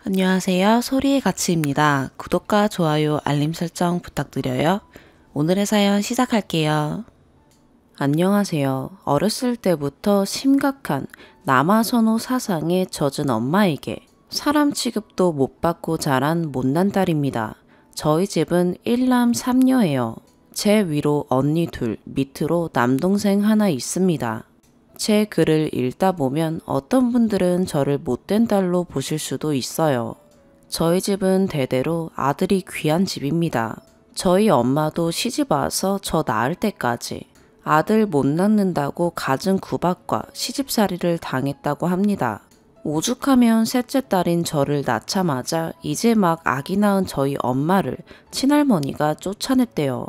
안녕하세요. 소리의 가치입니다. 구독과 좋아요, 알림 설정 부탁드려요. 오늘의 사연 시작할게요. 안녕하세요. 어렸을 때부터 심각한 남아선호 사상에 젖은 엄마에게 사람 취급도 못 받고 자란 못난 딸입니다. 저희 집은 1남 3녀예요. 제 위로 언니 둘, 밑으로 남동생 하나 있습니다. 제 글을 읽다 보면 어떤 분들은 저를 못된 딸로 보실 수도 있어요. 저희 집은 대대로 아들이 귀한 집입니다. 저희 엄마도 시집 와서 저 낳을 때까지 아들 못 낳는다고 갖은 구박과 시집살이를 당했다고 합니다. 오죽하면 셋째 딸인 저를 낳자마자 이제 막 아기 낳은 저희 엄마를 친할머니가 쫓아냈대요.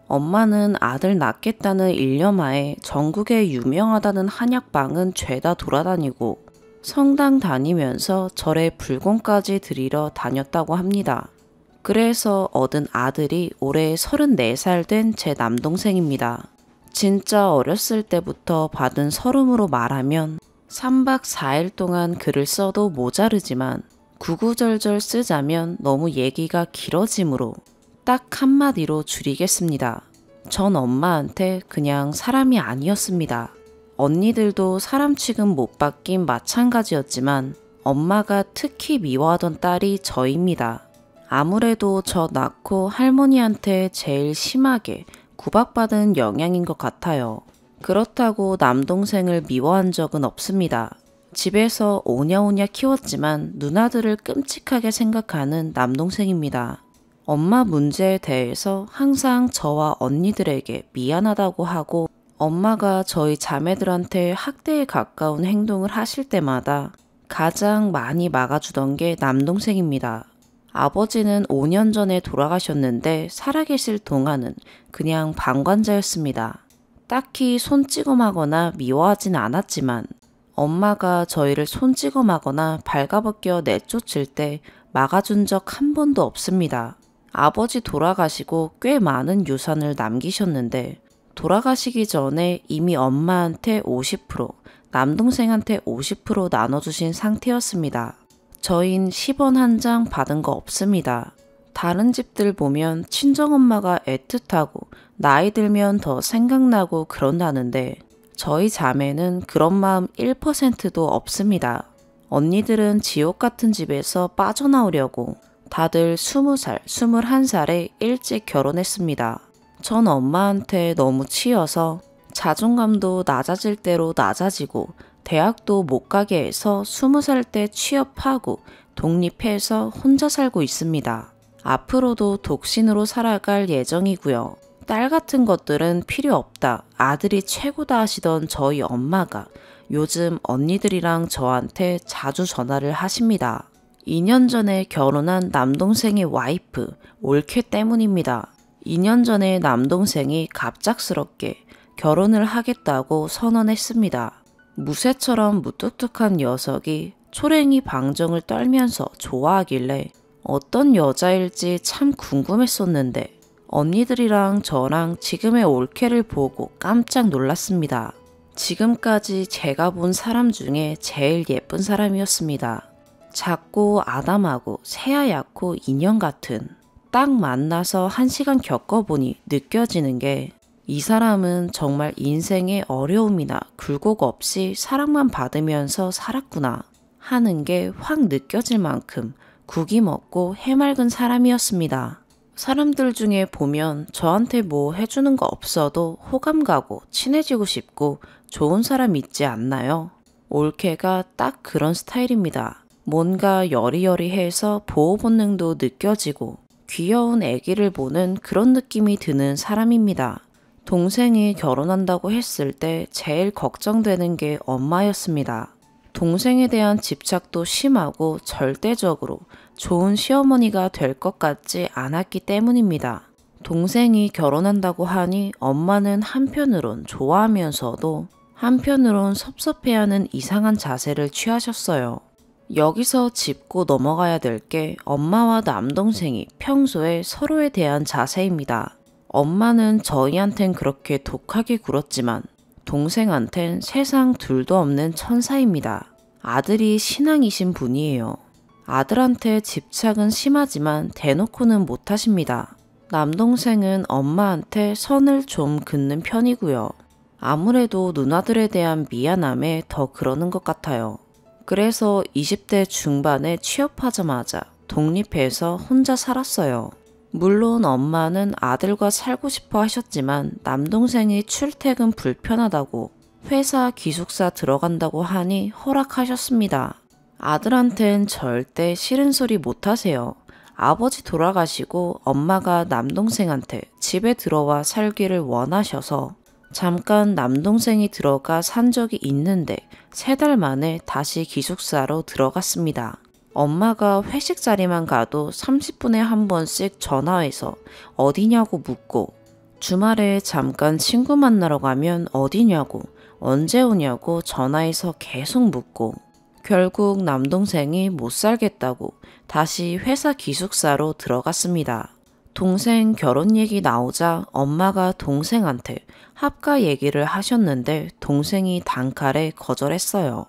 엄마는 아들 낳겠다는 일념하에 전국에 유명하다는 한약방은 죄다 돌아다니고 성당 다니면서 절에 불공까지 드리러 다녔다고 합니다. 그래서 얻은 아들이 올해 34살 된 제 남동생입니다. 진짜 어렸을 때부터 받은 서름으로 말하면 3박 4일 동안 글을 써도 모자르지만 구구절절 쓰자면 너무 얘기가 길어지므로 딱 한마디로 줄이겠습니다. 전 엄마한테 그냥 사람이 아니었습니다. 언니들도 사람 취급 못 받긴 마찬가지였지만 엄마가 특히 미워하던 딸이 저입니다. 아무래도 저 낳고 할머니한테 제일 심하게 구박받은 영향인 것 같아요. 그렇다고 남동생을 미워한 적은 없습니다. 집에서 오냐오냐 키웠지만 누나들을 끔찍하게 생각하는 남동생입니다. 엄마 문제에 대해서 항상 저와 언니들에게 미안하다고 하고 엄마가 저희 자매들한테 학대에 가까운 행동을 하실 때마다 가장 많이 막아주던 게 남동생입니다. 아버지는 5년 전에 돌아가셨는데 살아계실 동안은 그냥 방관자였습니다. 딱히 손찌검하거나 미워하진 않았지만 엄마가 저희를 손찌검하거나 발가벗겨 내쫓을 때 막아준 적 한 번도 없습니다. 아버지 돌아가시고 꽤 많은 유산을 남기셨는데 돌아가시기 전에 이미 엄마한테 50%, 남동생한테 50% 나눠주신 상태였습니다. 저흰 10원 한 장 받은 거 없습니다. 다른 집들 보면 친정엄마가 애틋하고 나이 들면 더 생각나고 그런다는데 저희 자매는 그런 마음 1%도 없습니다. 언니들은 지옥 같은 집에서 빠져나오려고 다들 20살, 21살에 일찍 결혼했습니다. 전 엄마한테 너무 치여서 자존감도 낮아질 대로 낮아지고 대학도 못 가게 해서 20살 때 취업하고 독립해서 혼자 살고 있습니다. 앞으로도 독신으로 살아갈 예정이고요. 딸 같은 것들은 필요 없다, 아들이 최고다 하시던 저희 엄마가 요즘 언니들이랑 저한테 자주 전화를 하십니다. 2년 전에 결혼한 남동생의 와이프 올케 때문입니다. 2년 전에 남동생이 갑작스럽게 결혼을 하겠다고 선언했습니다. 무쇠처럼 무뚝뚝한 녀석이 초랭이 방정을 떨면서 좋아하길래 어떤 여자일지 참 궁금했었는데 언니들이랑 저랑 지금의 올케를 보고 깜짝 놀랐습니다. 지금까지 제가 본 사람 중에 제일 예쁜 사람이었습니다. 작고 아담하고 새하얗고 인형 같은, 딱 만나서 1시간 겪어보니 느껴지는 게 이 사람은 정말 인생의 어려움이나 굴곡 없이 사랑만 받으면서 살았구나 하는 게 확 느껴질 만큼 국이 먹고 해맑은 사람이었습니다. 사람들 중에 보면 저한테 뭐 해주는 거 없어도 호감 가고 친해지고 싶고 좋은 사람 있지 않나요? 올케가 딱 그런 스타일입니다. 뭔가 여리여리해서 보호 본능도 느껴지고 귀여운 아기를 보는 그런 느낌이 드는 사람입니다. 동생이 결혼한다고 했을 때 제일 걱정되는 게 엄마였습니다. 동생에 대한 집착도 심하고 절대적으로 좋은 시어머니가 될 것 같지 않았기 때문입니다. 동생이 결혼한다고 하니 엄마는 한편으론 좋아하면서도 한편으론 섭섭해하는 이상한 자세를 취하셨어요. 여기서 짚고 넘어가야 될 게 엄마와 남동생이 평소에 서로에 대한 자세입니다. 엄마는 저희한텐 그렇게 독하게 굴었지만 동생한텐 세상 둘도 없는 천사입니다. 아들이 신앙이신 분이에요. 아들한테 집착은 심하지만 대놓고는 못하십니다. 남동생은 엄마한테 선을 좀 긋는 편이고요. 아무래도 누나들에 대한 미안함에 더 그러는 것 같아요. 그래서 20대 중반에 취업하자마자 독립해서 혼자 살았어요. 물론 엄마는 아들과 살고 싶어 하셨지만 남동생이 출퇴근 불편하다고 회사 기숙사 들어간다고 하니 허락하셨습니다. 아들한텐 절대 싫은 소리 못 하세요. 아버지 돌아가시고 엄마가 남동생한테 집에 들어와 살기를 원하셔서 잠깐 남동생이 들어가 산 적이 있는데 3달 만에 다시 기숙사로 들어갔습니다. 엄마가 회식 자리만 가도 30분에 한 번씩 전화해서 어디냐고 묻고 주말에 잠깐 친구 만나러 가면 어디냐고 언제 오냐고 전화해서 계속 묻고 결국 남동생이 못 살겠다고 다시 회사 기숙사로 들어갔습니다. 동생 결혼 얘기 나오자 엄마가 동생한테 합가 얘기를 하셨는데 동생이 단칼에 거절했어요.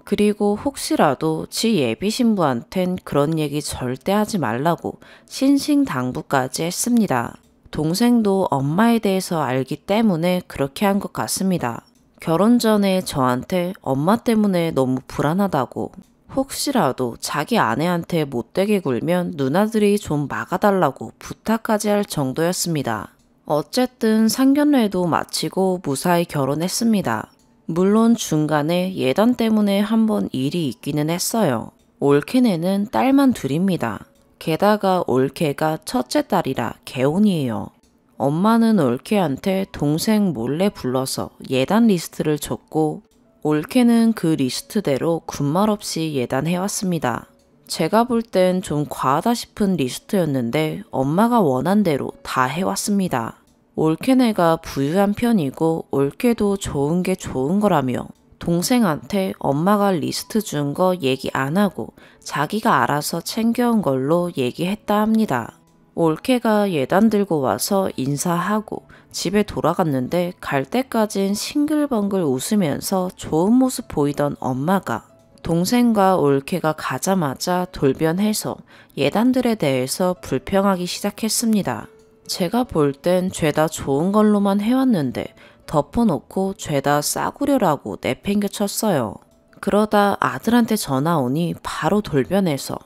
그리고 혹시라도 지 예비 신부한텐 그런 얘기 절대 하지 말라고 신신당부까지 했습니다. 동생도 엄마에 대해서 알기 때문에 그렇게 한 것 같습니다. 결혼 전에 저한테 엄마 때문에 너무 불안하다고 혹시라도 자기 아내한테 못되게 굴면 누나들이 좀 막아달라고 부탁까지 할 정도였습니다. 어쨌든 상견례도 마치고 무사히 결혼했습니다. 물론 중간에 예단 때문에 한번 일이 있기는 했어요. 올케네는 딸만 둘입니다. 게다가 올케가 첫째 딸이라 개혼이에요. 엄마는 올케한테 동생 몰래 불러서 예단 리스트를 줬고 올케는 그 리스트대로 군말 없이 예단해왔습니다. 제가 볼 땐 좀 과하다 싶은 리스트였는데 엄마가 원한 대로 다 해왔습니다. 올케네가 부유한 편이고 올케도 좋은 게 좋은 거라며 동생한테 엄마가 리스트 준 거 얘기 안 하고 자기가 알아서 챙겨온 걸로 얘기했다 합니다. 올케가 예단 들고 와서 인사하고 집에 돌아갔는데 갈 때까진 싱글벙글 웃으면서 좋은 모습 보이던 엄마가 동생과 올케가 가자마자 돌변해서 예단들에 대해서 불평하기 시작했습니다. 제가 볼 땐 죄다 좋은 걸로만 해왔는데 덮어놓고 죄다 싸구려라고 내팽개쳤어요. 그러다 아들한테 전화 오니 바로 돌변해서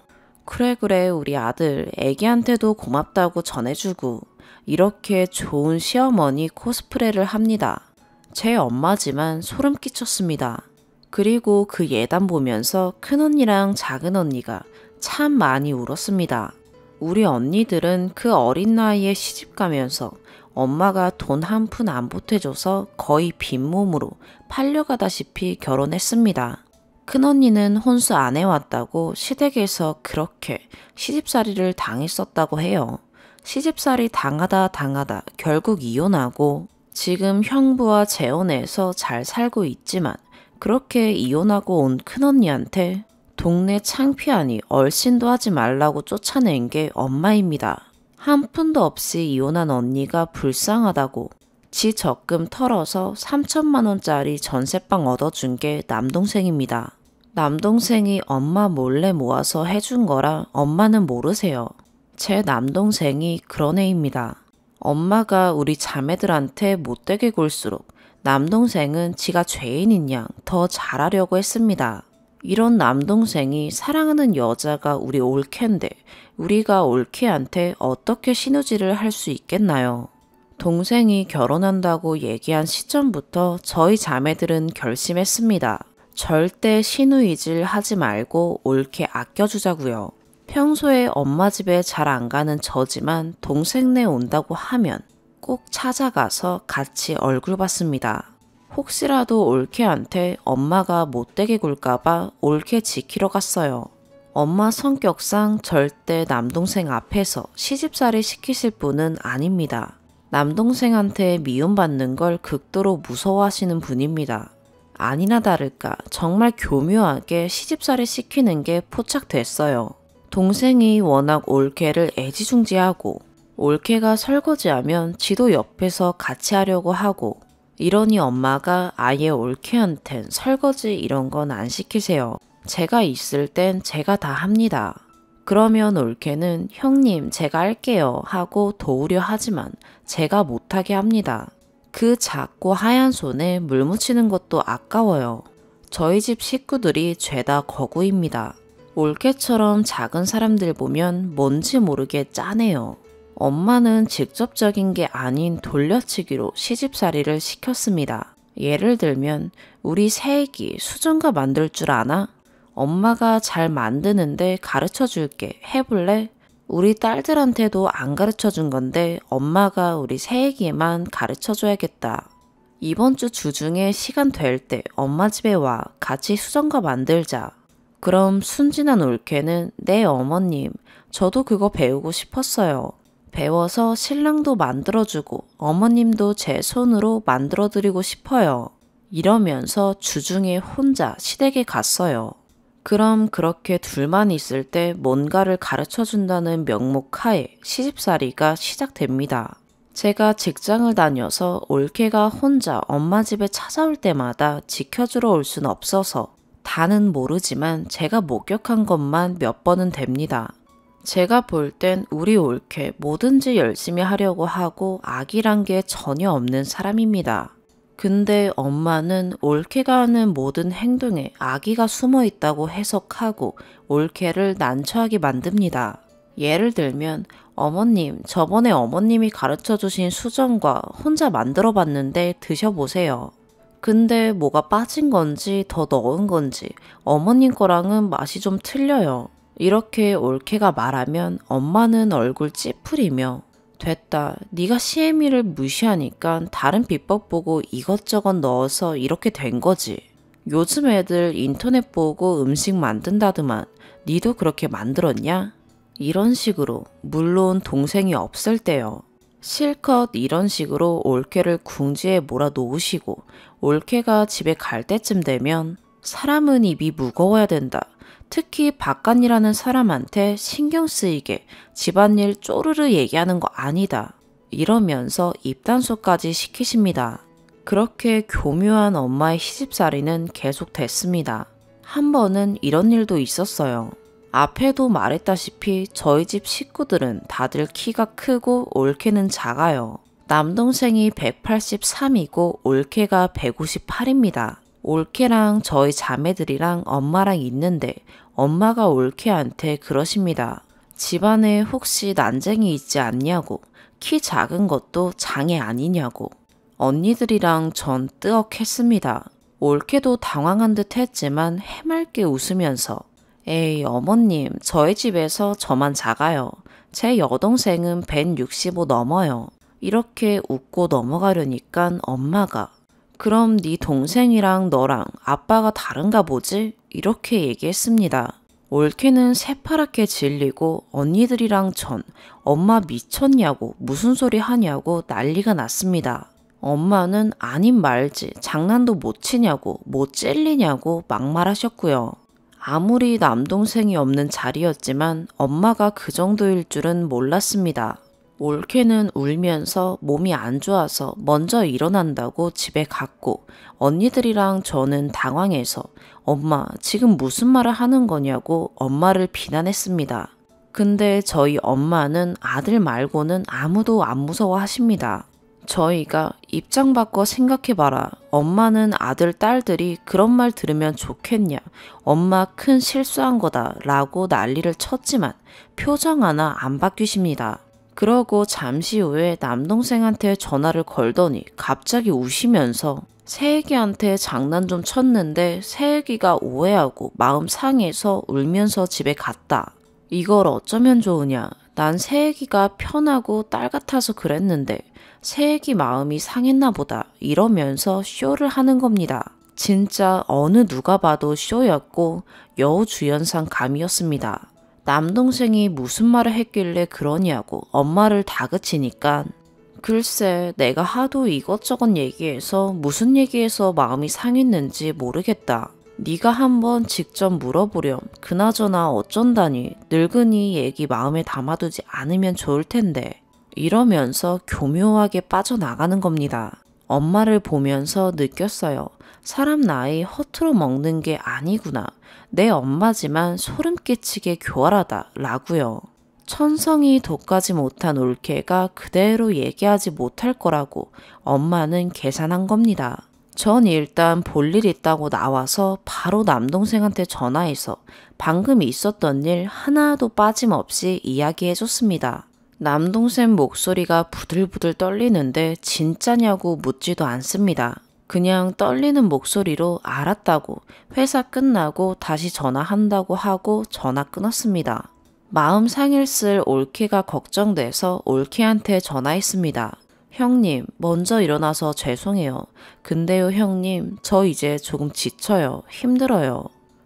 그래 우리 아들 애기한테도 고맙다고 전해주고 이렇게 좋은 시어머니 코스프레를 합니다. 제 엄마지만 소름 끼쳤습니다. 그리고 그 예단 보면서 큰언니랑 작은언니가 참 많이 울었습니다. 우리 언니들은 그 어린 나이에 시집 가면서 엄마가 돈 한 푼 안 보태줘서 거의 빈몸으로 팔려가다시피 결혼했습니다. 큰언니는 혼수 안 해왔다고 시댁에서 그렇게 시집살이를 당했었다고 해요. 시집살이 당하다 결국 이혼하고 지금 형부와 재혼해서 잘 살고 있지만 그렇게 이혼하고 온 큰언니한테 동네 창피하니 얼씬도 하지 말라고 쫓아낸 게 엄마입니다. 한 푼도 없이 이혼한 언니가 불쌍하다고 지 적금 털어서 3천만 원짜리 전세방 얻어준 게 남동생입니다. 남동생이 엄마 몰래 모아서 해준 거라 엄마는 모르세요. 제 남동생이 그런 애입니다. 엄마가 우리 자매들한테 못되게 굴수록 남동생은 지가 죄인인 양 더 잘하려고 했습니다. 이런 남동생이 사랑하는 여자가 우리 올케인데 우리가 올케한테 어떻게 신우질을 할 수 있겠나요? 동생이 결혼한다고 얘기한 시점부터 저희 자매들은 결심했습니다. 절대 신우이질 하지 말고 올케 아껴주자고요. 평소에 엄마 집에 잘 안 가는 저지만 동생네 온다고 하면 꼭 찾아가서 같이 얼굴 봤습니다. 혹시라도 올케한테 엄마가 못되게 굴까봐 올케 지키러 갔어요. 엄마 성격상 절대 남동생 앞에서 시집살이 시키실 분은 아닙니다. 남동생한테 미움받는 걸 극도로 무서워하시는 분입니다. 아니나 다를까 정말 교묘하게 시집살이 시키는 게 포착됐어요. 동생이 워낙 올케를 애지중지하고 올케가 설거지하면 지도 옆에서 같이 하려고 하고 이러니 엄마가 아예 올케한텐 설거지 이런 건 안 시키세요. 제가 있을 땐 제가 다 합니다. 그러면 올케는 형님 제가 할게요 하고 도우려 하지만 제가 못하게 합니다. 그 작고 하얀 손에 물 묻히는 것도 아까워요. 저희 집 식구들이 죄다 거구입니다. 올케처럼 작은 사람들 보면 뭔지 모르게 짠해요. 엄마는 직접적인 게 아닌 돌려치기로 시집살이를 시켰습니다. 예를 들면 우리 새애기 수정과 만들 줄 아나? 엄마가 잘 만드는데 가르쳐 줄게. 해볼래? 우리 딸들한테도 안 가르쳐 준 건데 엄마가 우리 새애기에만 가르쳐 줘야겠다. 이번 주 주중에 시간 될 때 엄마 집에 와. 같이 수정과 만들자. 그럼 순진한 올케는 네 어머님, 저도 그거 배우고 싶었어요. 배워서 신랑도 만들어주고 어머님도 제 손으로 만들어드리고 싶어요. 이러면서 주중에 혼자 시댁에 갔어요. 그럼 그렇게 둘만 있을 때 뭔가를 가르쳐준다는 명목 하에 시집살이가 시작됩니다. 제가 직장을 다녀서 올케가 혼자 엄마 집에 찾아올 때마다 지켜주러 올 순 없어서 다는 모르지만 제가 목격한 것만 몇 번은 됩니다. 제가 볼 땐 우리 올케 뭐든지 열심히 하려고 하고 악이란 게 전혀 없는 사람입니다. 근데 엄마는 올케가 하는 모든 행동에 악의가 숨어 있다고 해석하고 올케를 난처하게 만듭니다. 예를 들면 어머님, 저번에 어머님이 가르쳐 주신 수정과 혼자 만들어 봤는데 드셔보세요. 근데 뭐가 빠진 건지 더 넣은 건지 어머님 거랑은 맛이 좀 틀려요. 이렇게 올케가 말하면 엄마는 얼굴 찌푸리며 됐다. 네가 시애미를 무시하니까 다른 비법 보고 이것저것 넣어서 이렇게 된 거지. 요즘 애들 인터넷 보고 음식 만든다더만 니도 그렇게 만들었냐? 이런 식으로, 물론 동생이 없을 때요. 실컷 이런 식으로 올케를 궁지에 몰아놓으시고 올케가 집에 갈 때쯤 되면 사람은 입이 무거워야 된다. 특히 바깥일하는 사람한테 신경 쓰이게 집안일 쪼르르 얘기하는 거 아니다. 이러면서 입단속까지 시키십니다. 그렇게 교묘한 엄마의 시집살이는 계속됐습니다. 한 번은 이런 일도 있었어요. 앞에도 말했다시피 저희 집 식구들은 다들 키가 크고 올케는 작아요. 남동생이 183이고 올케가 158입니다. 올케랑 저희 자매들이랑 엄마랑 있는데 엄마가 올케한테 그러십니다. 집안에 혹시 난쟁이 있지 않냐고, 키 작은 것도 장애 아니냐고. 언니들이랑 전 뜨억했습니다. 올케도 당황한 듯 했지만 해맑게 웃으면서 에이 어머님, 저희 집에서 저만 작아요. 제 여동생은 165 넘어요. 이렇게 웃고 넘어가려니까 엄마가 그럼 네 동생이랑 너랑 아빠가 다른가 보지? 이렇게 얘기했습니다. 올케는 새파랗게 질리고 언니들이랑 전 엄마 미쳤냐고 무슨 소리 하냐고 난리가 났습니다. 엄마는 아님 말지 장난도 못 치냐고 못 찔리냐고 막말하셨고요. 아무리 남동생이 없는 자리였지만 엄마가 그 정도일 줄은 몰랐습니다. 올케는 울면서 몸이 안 좋아서 먼저 일어난다고 집에 갔고 언니들이랑 저는 당황해서 엄마 지금 무슨 말을 하는 거냐고 엄마를 비난했습니다. 근데 저희 엄마는 아들 말고는 아무도 안 무서워하십니다. 저희가 입장 바꿔 생각해봐라. 엄마는 아들, 딸들이 그런 말 들으면 좋겠냐. 엄마 큰 실수한 거다 라고 난리를 쳤지만 표정 하나 안 바뀌십니다. 그러고 잠시 후에 남동생한테 전화를 걸더니 갑자기 우시면서 새애기한테 장난 좀 쳤는데 새애기가 오해하고 마음 상해서 울면서 집에 갔다. 이걸 어쩌면 좋으냐. 난 새애기가 편하고 딸 같아서 그랬는데 새애기 마음이 상했나 보다 이러면서 쇼를 하는 겁니다. 진짜 어느 누가 봐도 쇼였고 여우주연상 감이었습니다. 남동생이 무슨 말을 했길래 그러냐고 엄마를 다그치니까 글쎄 내가 하도 이것저것 얘기해서 무슨 얘기해서 마음이 상했는지 모르겠다. 네가 한번 직접 물어보렴. 그나저나 어쩐다니 늙은이 얘기 마음에 담아두지 않으면 좋을 텐데. 이러면서 교묘하게 빠져나가는 겁니다. 엄마를 보면서 느꼈어요. 사람 나이 허투루 먹는 게 아니구나. 내 엄마지만 소름 끼치게 교활하다 라고요. 천성이 돋가지 못한 올케가 그대로 얘기하지 못할 거라고 엄마는 계산한 겁니다. 전 일단 볼 일 있다고 나와서 바로 남동생한테 전화해서 방금 있었던 일 하나도 빠짐없이 이야기해줬습니다. 남동생 목소리가 부들부들 떨리는데 진짜냐고 묻지도 않습니다. 그냥 떨리는 목소리로 알았다고 회사 끝나고 다시 전화한다고 하고 전화 끊었습니다. 마음 상했을 올케가 걱정돼서 올케한테 전화했습니다. 형님, 먼저 일어나서 죄송해요. 근데요, 형님, 저 이제 조금 지쳐요. 힘들어요.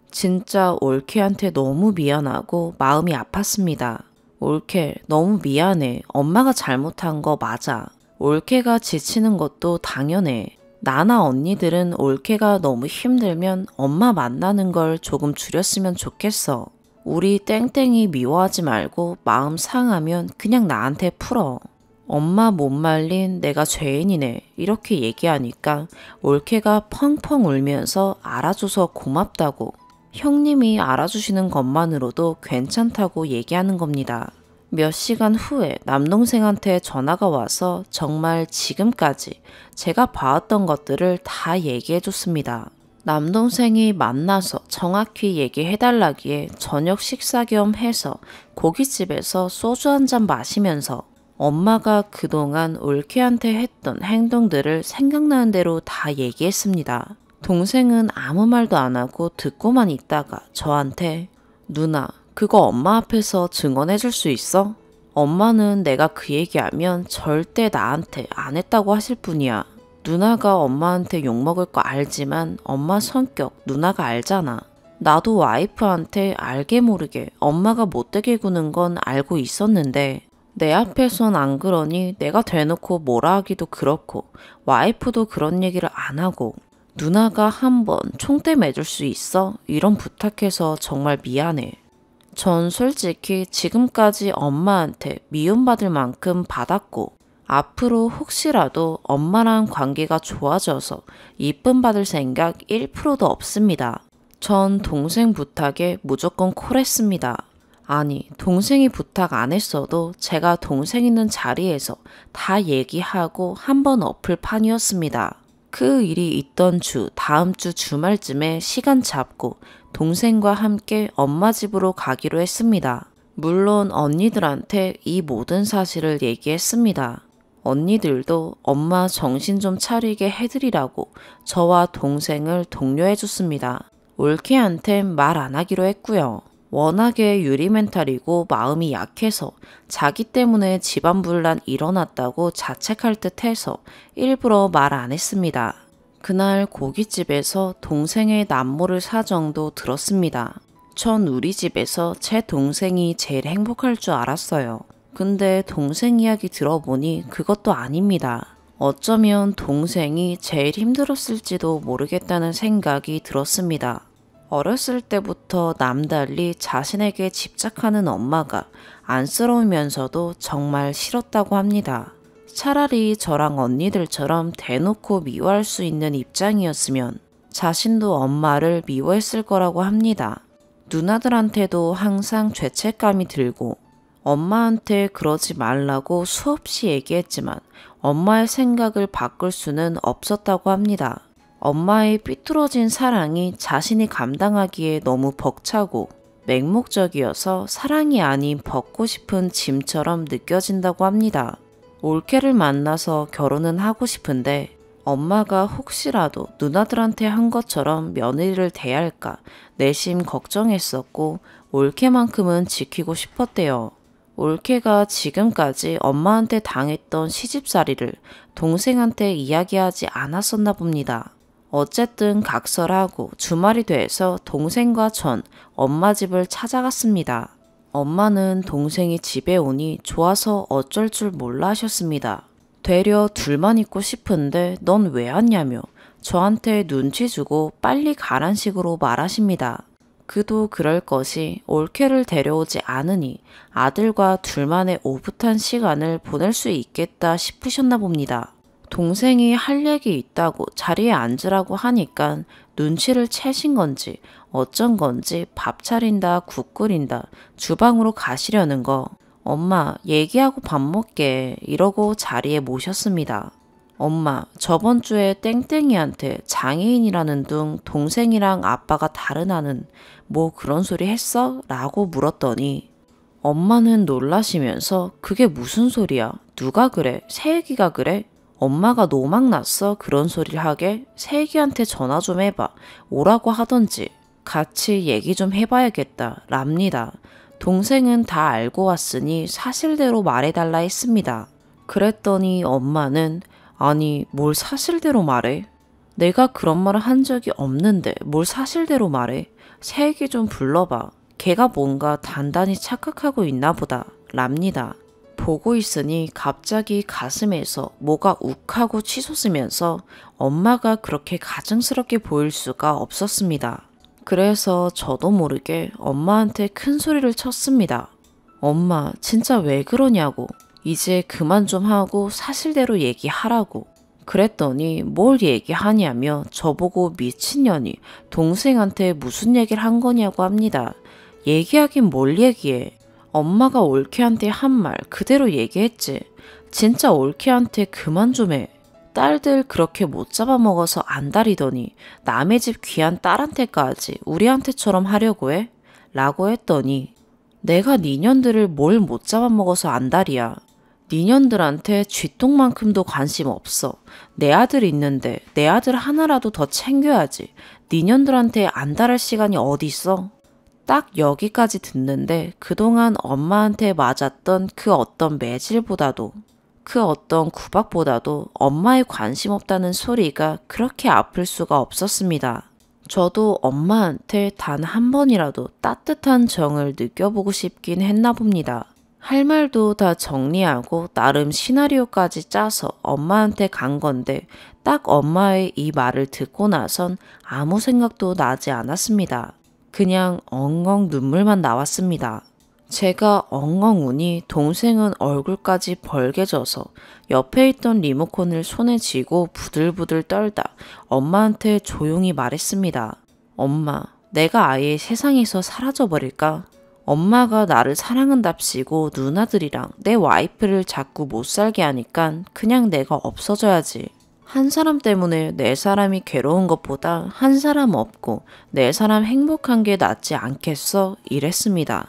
진짜 올케한테 너무 미안하고 마음이 아팠습니다. 올케, 너무 미안해. 엄마가 잘못한 거 맞아. 올케가 지치는 것도 당연해. 나나 언니들은 올케가 너무 힘들면 엄마 만나는 걸 조금 줄였으면 좋겠어. 우리 땡땡이 미워하지 말고 마음 상하면 그냥 나한테 풀어. 엄마 못 말린 내가 죄인이네. 이렇게 얘기하니까 올케가 펑펑 울면서 알아줘서 고맙다고. 형님이 알아주시는 것만으로도 괜찮다고 얘기하는 겁니다. 몇 시간 후에 남동생한테 전화가 와서 정말 지금까지 제가 봐왔던 것들을 다 얘기해줬습니다. 남동생이 만나서 정확히 얘기해달라기에 저녁 식사 겸 해서 고깃집에서 소주 한 잔 마시면서 엄마가 그동안 올케한테 했던 행동들을 생각나는 대로 다 얘기했습니다. 동생은 아무 말도 안 하고 듣고만 있다가 저한테 누나, 그거 엄마 앞에서 증언해 줄 수 있어? 엄마는 내가 그 얘기하면 절대 나한테 안 했다고 하실 뿐이야. 누나가 엄마한테 욕먹을 거 알지만 엄마 성격 누나가 알잖아. 나도 와이프한테 알게 모르게 엄마가 못되게 구는 건 알고 있었는데 내 앞에선 안 그러니 내가 대놓고 뭐라 하기도 그렇고 와이프도 그런 얘기를 안 하고 누나가 한번 총대 매줄 수 있어? 이런 부탁해서 정말 미안해. 전 솔직히 지금까지 엄마한테 미움받을 만큼 받았고 앞으로 혹시라도 엄마랑 관계가 좋아져서 이쁨 받을 생각 1%도 없습니다. 전 동생 부탁에 무조건 콜했습니다. 아니, 동생이 부탁 안 했어도 제가 동생 있는 자리에서 다 얘기하고 한번 엎을 판이었습니다. 그 일이 있던 주 다음 주 주말쯤에 시간 잡고 동생과 함께 엄마 집으로 가기로 했습니다. 물론 언니들한테 이 모든 사실을 얘기했습니다. 언니들도 엄마 정신 좀 차리게 해드리라고 저와 동생을 독려해줬습니다. 올케한텐 말 안 하기로 했고요. 워낙에 유리 멘탈이고 마음이 약해서 자기 때문에 집안 분란 일어났다고 자책할 듯 해서 일부러 말 안 했습니다. 그날 고깃집에서 동생의 남모를 사정도 들었습니다. 전 우리 집에서 제 동생이 제일 행복할 줄 알았어요. 근데 동생 이야기 들어보니 그것도 아닙니다. 어쩌면 동생이 제일 힘들었을지도 모르겠다는 생각이 들었습니다. 어렸을 때부터 남달리 자신에게 집착하는 엄마가 안쓰러우면서도 정말 싫었다고 합니다. 차라리 저랑 언니들처럼 대놓고 미워할 수 있는 입장이었으면 자신도 엄마를 미워했을 거라고 합니다. 누나들한테도 항상 죄책감이 들고 엄마한테 그러지 말라고 수없이 얘기했지만 엄마의 생각을 바꿀 수는 없었다고 합니다. 엄마의 삐뚤어진 사랑이 자신이 감당하기에 너무 벅차고 맹목적이어서 사랑이 아닌 벗고 싶은 짐처럼 느껴진다고 합니다. 올케를 만나서 결혼은 하고 싶은데 엄마가 혹시라도 누나들한테 한 것처럼 며느리를 대할까 내심 걱정했었고 올케만큼은 지키고 싶었대요. 올케가 지금까지 엄마한테 당했던 시집살이를 동생한테 이야기하지 않았었나 봅니다. 어쨌든 각설하고 주말이 돼서 동생과 전 엄마 집을 찾아갔습니다. 엄마는 동생이 집에 오니 좋아서 어쩔 줄 몰라 하셨습니다. 되려 둘만 있고 싶은데 넌 왜 왔냐며 저한테 눈치 주고 빨리 가란 식으로 말하십니다. 그도 그럴 것이 올케를 데려오지 않으니 아들과 둘만의 오붓한 시간을 보낼 수 있겠다 싶으셨나 봅니다. 동생이 할 얘기 있다고 자리에 앉으라고 하니까 눈치를 채신 건지 어쩐 건지 밥 차린다, 국 끓인다, 주방으로 가시려는 거. 엄마, 얘기하고 밥 먹게 이러고 자리에 모셨습니다. 엄마, 저번 주에 땡땡이한테 장애인이라는 둥 동생이랑 아빠가 다르다는 뭐 그런 소리 했어? 라고 물었더니 엄마는 놀라시면서 그게 무슨 소리야? 누가 그래? 새애기가 그래? 엄마가 노망났어? 그런 소리를 하게? 새애기한테 전화 좀 해봐. 오라고 하던지 같이 얘기 좀 해봐야겠다. 랍니다. 동생은 다 알고 왔으니 사실대로 말해달라 했습니다. 그랬더니 엄마는 아니 뭘 사실대로 말해? 내가 그런 말을 한 적이 없는데 뭘 사실대로 말해? 새애기 좀 불러봐. 걔가 뭔가 단단히 착각하고 있나 보다. 랍니다. 보고 있으니 갑자기 가슴에서 뭐가 욱하고 치솟으면서 엄마가 그렇게 가증스럽게 보일 수가 없었습니다. 그래서 저도 모르게 엄마한테 큰 소리를 쳤습니다. 엄마, 진짜 왜 그러냐고. 이제 그만 좀 하고 사실대로 얘기하라고. 그랬더니 뭘 얘기하냐며 저보고 미친년이 동생한테 무슨 얘기를 한 거냐고 합니다. 얘기하긴 뭘 얘기해. 엄마가 올케한테 한 말 그대로 얘기했지. 진짜 올케한테 그만 좀 해. 딸들 그렇게 못 잡아먹어서 안달이더니 남의 집 귀한 딸한테까지 우리한테처럼 하려고 해? 라고 했더니 내가 니년들을 뭘 못 잡아먹어서 안달이야. 니년들한테 쥐똥만큼도 관심 없어. 내 아들 있는데 내 아들 하나라도 더 챙겨야지. 니년들한테 안달할 시간이 어디 있어? 딱 여기까지 듣는데 그동안 엄마한테 맞았던 그 어떤 매질보다도 그 어떤 구박보다도 엄마에 관심 없다는 소리가 그렇게 아플 수가 없었습니다. 저도 엄마한테 단 한 번이라도 따뜻한 정을 느껴보고 싶긴 했나 봅니다. 할 말도 다 정리하고 나름 시나리오까지 짜서 엄마한테 간 건데 딱 엄마의 이 말을 듣고 나선 아무 생각도 나지 않았습니다. 그냥 엉엉 눈물만 나왔습니다. 제가 엉엉 우니 동생은 얼굴까지 벌개져서 옆에 있던 리모컨을 손에 쥐고 부들부들 떨다 엄마한테 조용히 말했습니다. 엄마, 내가 아예 세상에서 사라져버릴까? 엄마가 나를 사랑한답시고 누나들이랑 내 와이프를 자꾸 못 살게 하니까 그냥 내가 없어져야지. 한 사람 때문에 네 사람이 괴로운 것보다 한 사람 없고 네 사람 행복한 게 낫지 않겠어? 이랬습니다.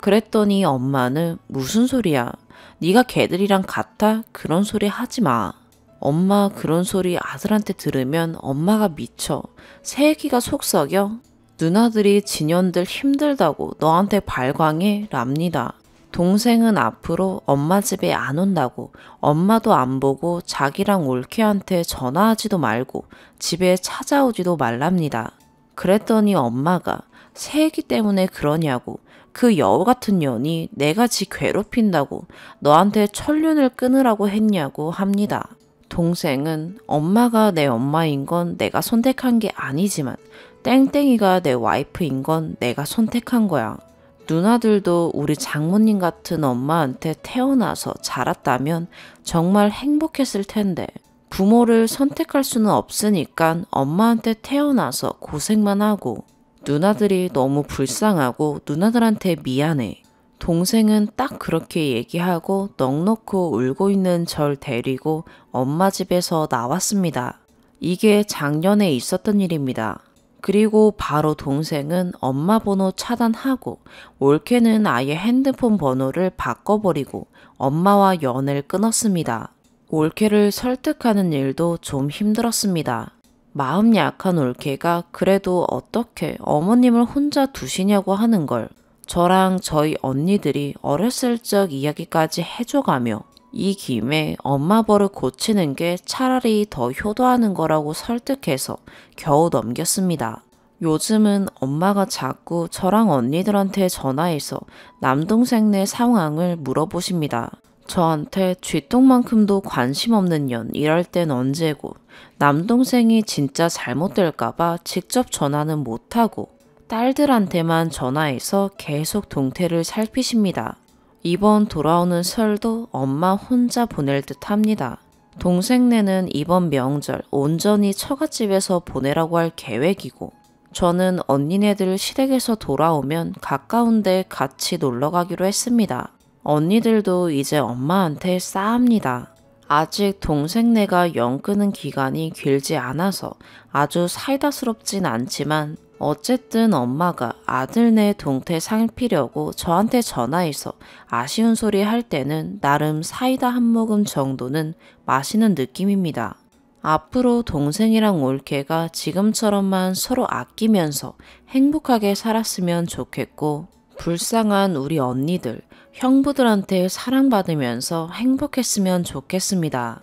그랬더니 엄마는 무슨 소리야? 네가 걔들이랑 같아? 그런 소리 하지 마. 엄마 그런 소리 아들한테 들으면 엄마가 미쳐. 새애기가 속 썩여? 누나들이 지년들 힘들다고 너한테 발광해? 랍니다. 동생은 앞으로 엄마 집에 안 온다고 엄마도 안 보고 자기랑 올케한테 전화하지도 말고 집에 찾아오지도 말랍니다. 그랬더니 엄마가 새애기 때문에 그러냐고 그 여우 같은 년이 내가 지 괴롭힌다고 너한테 천륜을 끊으라고 했냐고 합니다. 동생은 엄마가 내 엄마인 건 내가 선택한 게 아니지만 땡땡이가 내 와이프인 건 내가 선택한 거야. 누나들도 우리 장모님 같은 엄마한테 태어나서 자랐다면 정말 행복했을 텐데 부모를 선택할 수는 없으니까 엄마한테 태어나서 고생만 하고 누나들이 너무 불쌍하고 누나들한테 미안해. 동생은 딱 그렇게 얘기하고 넋놓고 울고 있는 절 데리고 엄마 집에서 나왔습니다. 이게 작년에 있었던 일입니다. 그리고 바로 동생은 엄마 번호 차단하고 올케는 아예 핸드폰 번호를 바꿔버리고 엄마와 연을 끊었습니다. 올케를 설득하는 일도 좀 힘들었습니다. 마음 약한 올케가 그래도 어떻게 어머님을 혼자 두시냐고 하는 걸 저랑 저희 언니들이 어렸을 적 이야기까지 해줘가며 이 김에 엄마 버릇 고치는 게 차라리 더 효도하는 거라고 설득해서 겨우 넘겼습니다. 요즘은 엄마가 자꾸 저랑 언니들한테 전화해서 남동생네 상황을 물어보십니다. 저한테 쥐똥만큼도 관심 없는 년 이럴 땐 언제고 남동생이 진짜 잘못될까봐 직접 전화는 못하고 딸들한테만 전화해서 계속 동태를 살피십니다. 이번 돌아오는 설도 엄마 혼자 보낼 듯 합니다. 동생네는 이번 명절 온전히 처갓집에서 보내라고 할 계획이고 저는 언니네들 시댁에서 돌아오면 가까운데 같이 놀러 가기로 했습니다. 언니들도 이제 엄마한테 싸웁니다. 아직 동생네가 연 끄는 기간이 길지 않아서 아주 사이다스럽진 않지만 어쨌든 엄마가 아들네 동태 살피려고 저한테 전화해서 아쉬운 소리 할 때는 나름 사이다 한 모금 정도는 마시는 느낌입니다. 앞으로 동생이랑 올케가 지금처럼만 서로 아끼면서 행복하게 살았으면 좋겠고 불쌍한 우리 언니들, 형부들한테 사랑받으면서 행복했으면 좋겠습니다.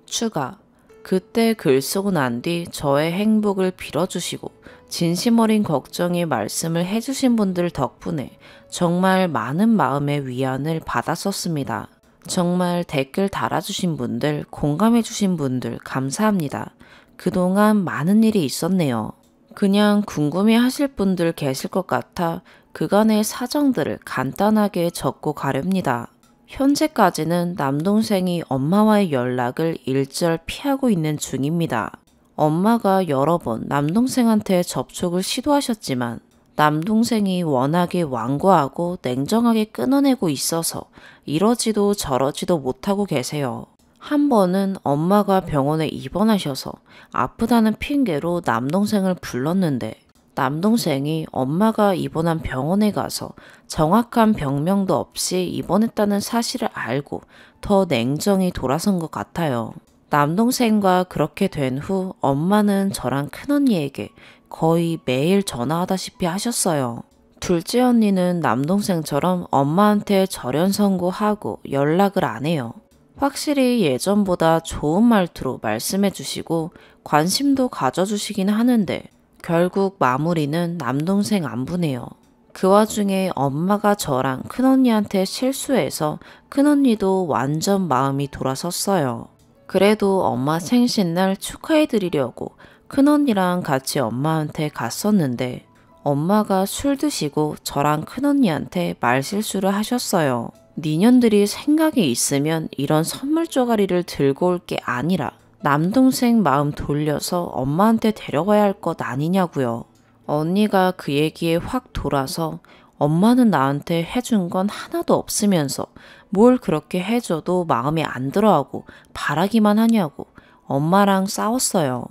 추가. 그때 글 쓰고 난 뒤 저의 행복을 빌어주시고 진심 어린 걱정의 말씀을 해주신 분들 덕분에 정말 많은 마음의 위안을 받았었습니다. 정말 댓글 달아주신 분들, 공감해주신 분들 감사합니다. 그동안 많은 일이 있었네요. 그냥 궁금해 하실 분들 계실 것 같아 그간의 사정들을 간단하게 적고 가렵니다. 현재까지는 남동생이 엄마와의 연락을 일절 피하고 있는 중입니다. 엄마가 여러 번 남동생한테 접촉을 시도하셨지만 남동생이 워낙에 완고하고 냉정하게 끊어내고 있어서 이러지도 저러지도 못하고 계세요. 한 번은 엄마가 병원에 입원하셔서 아프다는 핑계로 남동생을 불렀는데 남동생이 엄마가 입원한 병원에 가서 정확한 병명도 없이 입원했다는 사실을 알고 더 냉정히 돌아선 것 같아요. 남동생과 그렇게 된 후 엄마는 저랑 큰언니에게 거의 매일 전화하다시피 하셨어요. 둘째 언니는 남동생처럼 엄마한테 절연 선고하고 연락을 안 해요. 확실히 예전보다 좋은 말투로 말씀해 주시고 관심도 가져주시긴 하는데 결국 마무리는 남동생 안부네요. 그 와중에 엄마가 저랑 큰언니한테 실수해서 큰언니도 완전 마음이 돌아섰어요. 그래도 엄마 생신날 축하해드리려고 큰언니랑 같이 엄마한테 갔었는데 엄마가 술 드시고 저랑 큰언니한테 말실수를 하셨어요. 니년들이 생각이 있으면 이런 선물 쪼가리를 들고 올 게 아니라 남동생 마음 돌려서 엄마한테 데려가야 할 것 아니냐고요. 언니가 그 얘기에 확 돌아서 엄마는 나한테 해준 건 하나도 없으면서 뭘 그렇게 해줘도 마음에 안 들어하고 바라기만 하냐고 엄마랑 싸웠어요.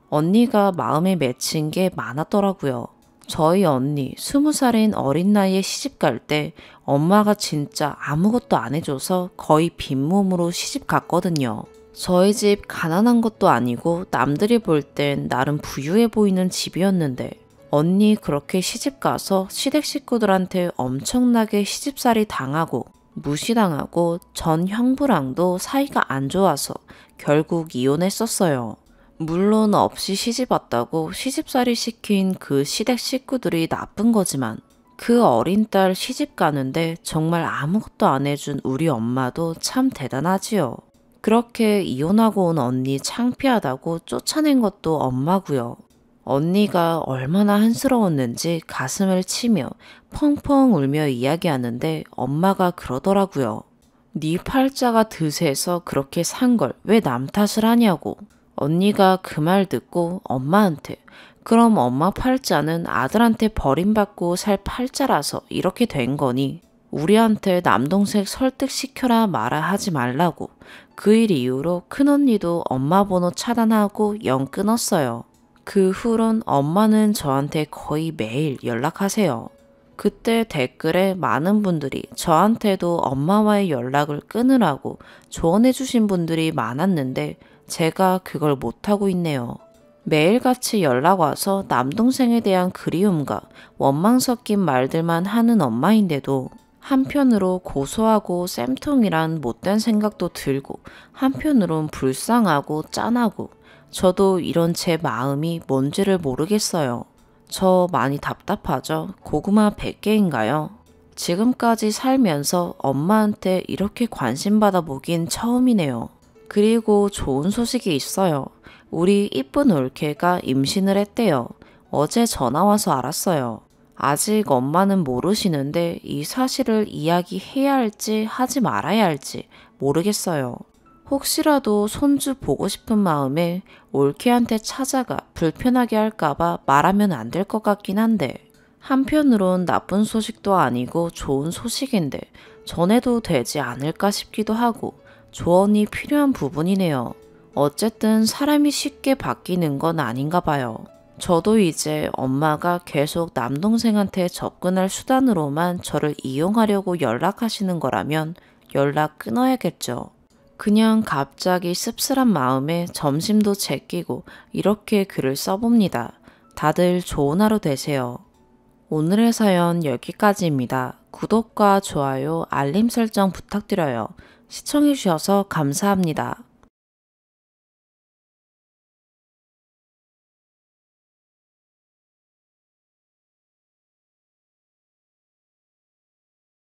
언니가 마음에 맺힌 게 많았더라고요. 저희 언니 20살인 어린 나이에 시집 갈 때 엄마가 진짜 아무것도 안 해줘서 거의 빈몸으로 시집 갔거든요. 저희 집 가난한 것도 아니고 남들이 볼 땐 나름 부유해 보이는 집이었는데 언니 그렇게 시집 가서 시댁 식구들한테 엄청나게 시집살이 당하고 무시당하고 전 형부랑도 사이가 안 좋아서 결국 이혼했었어요. 물론 없이 시집 왔다고 시집살이 시킨 그 시댁 식구들이 나쁜 거지만 그 어린 딸 시집 가는데 정말 아무것도 안 해준 우리 엄마도 참 대단하지요. 그렇게 이혼하고 온 언니 창피하다고 쫓아낸 것도 엄마고요. 언니가 얼마나 한스러웠는지 가슴을 치며 펑펑 울며 이야기하는데 엄마가 그러더라고요. 네 팔자가 드세서 그렇게 산 걸 왜 남 탓을 하냐고. 언니가 그 말 듣고 엄마한테 그럼 엄마 팔자는 아들한테 버림받고 살 팔자라서 이렇게 된 거니 우리한테 남동생 설득시켜라 마라 하지 말라고 그 일 이후로 큰언니도 엄마 번호 차단하고 영 끊었어요. 그 후론 엄마는 저한테 거의 매일 연락하세요. 그때 댓글에 많은 분들이 저한테도 엄마와의 연락을 끊으라고 조언해주신 분들이 많았는데 제가 그걸 못하고 있네요. 매일같이 연락 와서 남동생에 대한 그리움과 원망 섞인 말들만 하는 엄마인데도 한편으로 고소하고 쌤통이란 못된 생각도 들고 한편으론 불쌍하고 짠하고 저도 이런 제 마음이 뭔지를 모르겠어요. 저 많이 답답하죠? 고구마 100개인가요? 지금까지 살면서 엄마한테 이렇게 관심받아 보긴 처음이네요. 그리고 좋은 소식이 있어요. 우리 이쁜 올케가 임신을 했대요. 어제 전화와서 알았어요. 아직 엄마는 모르시는데 이 사실을 이야기해야 할지 하지 말아야 할지 모르겠어요. 혹시라도 손주 보고 싶은 마음에 올케한테 찾아가 불편하게 할까봐 말하면 안 될 것 같긴 한데, 한편으론 나쁜 소식도 아니고 좋은 소식인데 전해도 되지 않을까 싶기도 하고 조언이 필요한 부분이네요. 어쨌든 사람이 쉽게 바뀌는 건 아닌가 봐요. 저도 이제 엄마가 계속 남동생한테 접근할 수단으로만 저를 이용하려고 연락하시는 거라면 연락 끊어야겠죠. 그냥 갑자기 씁쓸한 마음에 점심도 제끼고 이렇게 글을 써봅니다. 다들 좋은 하루 되세요. 오늘의 사연 여기까지입니다. 구독과 좋아요, 알림 설정 부탁드려요. 시청해주셔서 감사합니다.